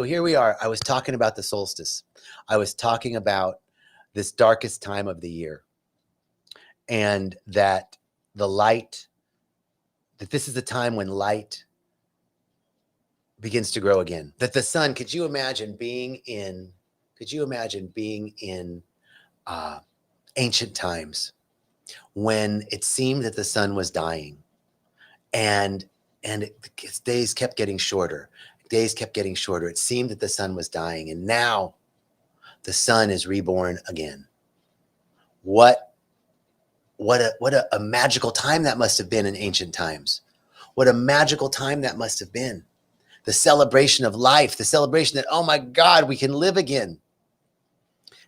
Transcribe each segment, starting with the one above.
So here we are. I was talking about the solstice. I was talking about this darkest time of the year, and that the light, that this is the time when light begins to grow again. That the sun, could you imagine being in ancient times when it seemed that the sun was dying, and days kept getting shorter. Days kept getting shorter. It seemed that the sun was dying, and now the sun is reborn again. What a magical time that must have been in ancient times. What a magical time that must have been. The celebration of life, the celebration that, oh my God, we can live again.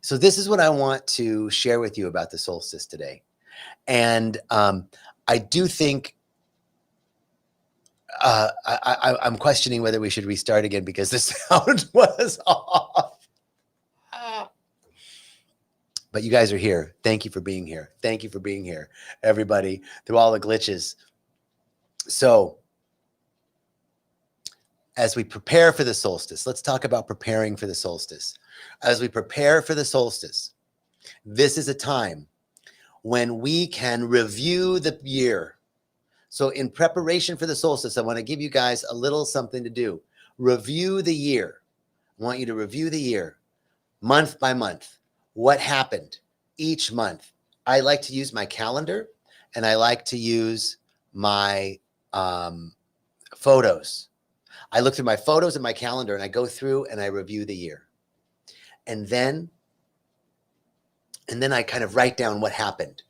So this is what I want to share with you about the solstice today. And I do think I'm questioning whether we should restart again because the sound was off. But you guys are here. Thank you for being here. Thank you for being here, everybody, through all the glitches. So as we prepare for the solstice, let's talk about preparing for the solstice. As we prepare for the solstice, this is a time when we can review the year. So in preparation for the solstice, I want to give you guys a little something to do. Review the year. I want you to review the year month by month. What happened each month? I like to use my calendar, and I like to use my photos. I look through my photos and my calendar, and I go through and I review the year. And then I kind of write down what happened,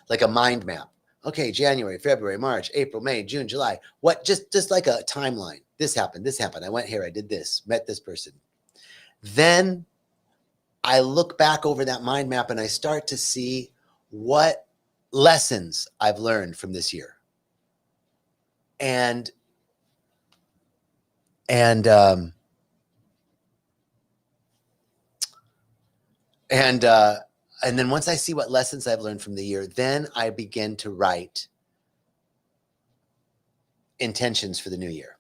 like a mind map. Okay, January, February, March, April, May, June, July. What, just like a timeline. This happened. I went here, I did this, met this person. Then I look back over that mind map and I start to see what lessons I've learned from this year. And then once I see what lessons I've learned from the year, then I begin to write intentions for the new year.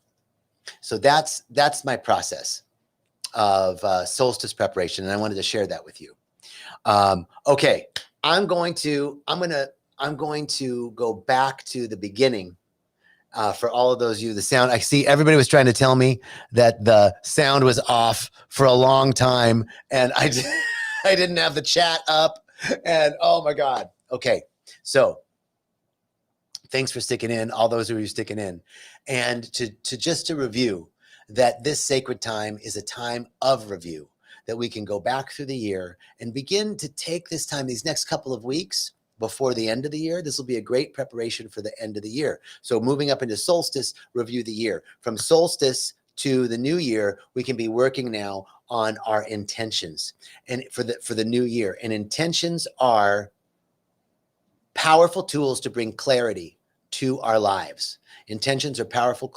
So that's my process of solstice preparation, and I wanted to share that with you. Okay, I'm going to go back to the beginning for all of those of you. The sound, I see everybody was trying to tell me that the sound was off for a long time, and I didn't have the chat up, and oh my God. Okay, so thanks for sticking in, all those of you sticking in, and to review that this sacred time is a time of review, that we can go back through the year and begin to take this time, these next couple of weeks before the end of the year. This will be a great preparation for the end of the year. So moving up into solstice, review the year. From solstice to the new year, we can be working now on our intentions and for the new year. And intentions are powerful tools to bring clarity to our lives. Intentions are powerful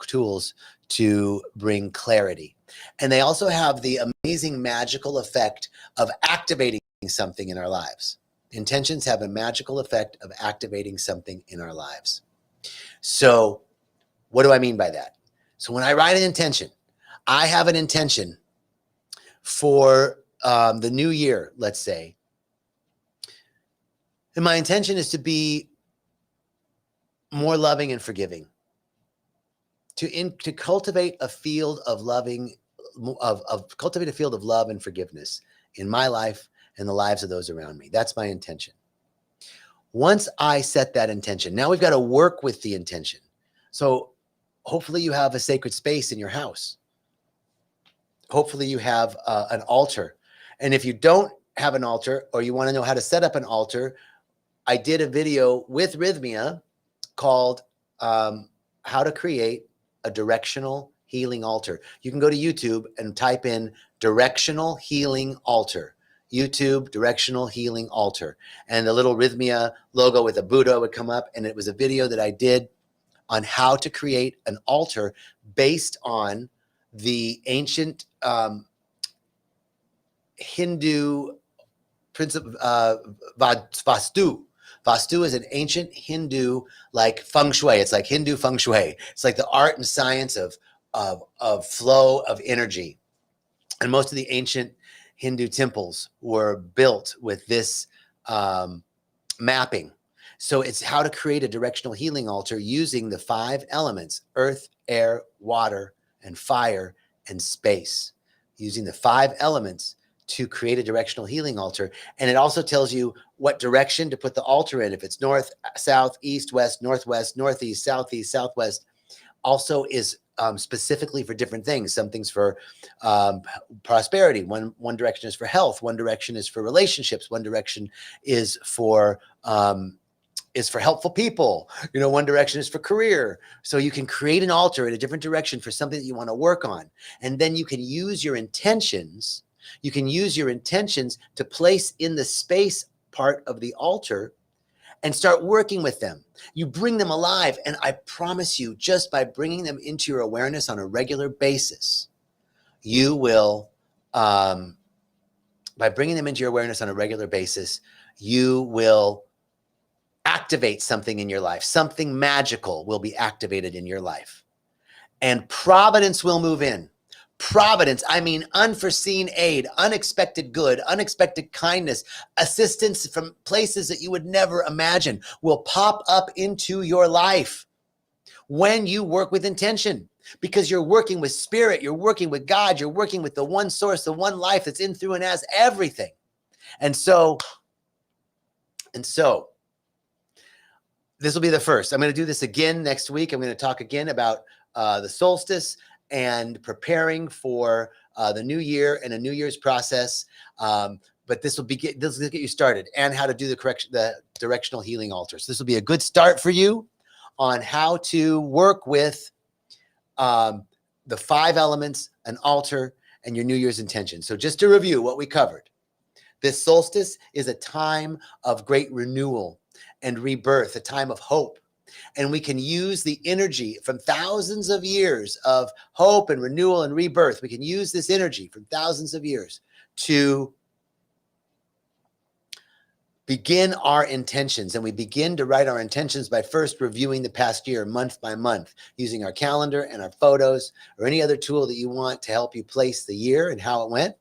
tools to bring clarity. And they also have the amazing magical effect of activating something in our lives. Intentions have a magical effect of activating something in our lives. So what do I mean by that? So when I write an intention, I have an intention for the new year, let's say. And my intention is to be more loving and forgiving, to cultivate a field of cultivate a field of love and forgiveness in my life and the lives of those around me. That's my intention. Once I set that intention, now we've got to work with the intention. So hopefully you have a sacred space in your house. Hopefully you have an altar. And if you don't have an altar, or you want to know how to set up an altar, I did a video with Rythmia called How to Create a Directional Healing Altar. You can go to YouTube and type in Directional Healing Altar. YouTube Directional Healing Altar. And the little Rythmia logo with a Buddha would come up. And it was a video that I did on how to create an altar based on the ancient Hindu principle, Vastu. Vastu is an ancient Hindu, like feng shui. It's like Hindu feng shui. It's like the art and science of flow of energy. And most of the ancient Hindu temples were built with this mapping. So it's how to create a directional healing altar using the 5 elements: earth, air, water, and fire, and space. Using the 5 elements to create a directional healing altar. And it also tells you what direction to put the altar in. If it's north, south, east, west, northwest, northeast, southeast, southwest. Also is specifically for different things. Some things for prosperity. One direction is for health. One direction is for relationships. One direction is for helpful people. You know, one direction is for career. So you can create an altar in a different direction for something that you want to work on. And then you can use your intentions. You can use your intentions to place in the space part of the altar and start working with them. You bring them alive. And I promise you, just by bringing them into your awareness on a regular basis, you will, by bringing them into your awareness on a regular basis, you will activate something in your life. Something magical will be activated in your life. And providence will move in. Providence, I mean unforeseen aid, unexpected good, unexpected kindness, assistance from places that you would never imagine will pop up into your life when you work with intention, because you're working with spirit, you're working with God, you're working with the one source, the one life that's in, through, and as everything. And so this will be the first. I'm going to do this again next week. I'm going to talk again about the solstice and preparing for the new year and a New Year's process. But this will get you started, and how to do the directional healing altars. This will be a good start for you on how to work with the 5 elements, an altar, and your New Year's intention. So just to review what we covered, this solstice is a time of great renewal and rebirth, a time of hope. And we can use the energy from thousands of years of hope and renewal and rebirth. We can use this energy from thousands of years to begin our intentions. And we begin to write our intentions by first reviewing the past year month by month, using our calendar and our photos or any other tool that you want to help you place the year and how it went.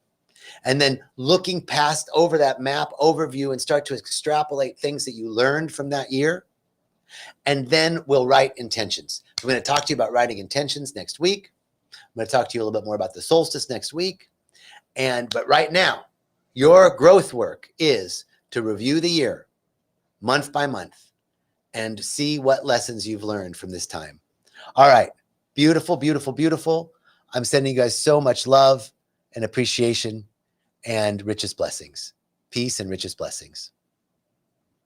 And then looking past over that map overview and start to extrapolate things that you learned from that year. And then we'll write intentions. I'm going to talk to you about writing intentions next week. I'm going to talk to you a little bit more about the solstice next week. But right now, your growth work is to review the year month by month and see what lessons you've learned from this time. All right. Beautiful, beautiful, beautiful. I'm sending you guys so much love and appreciation and richest blessings. Peace and richest blessings.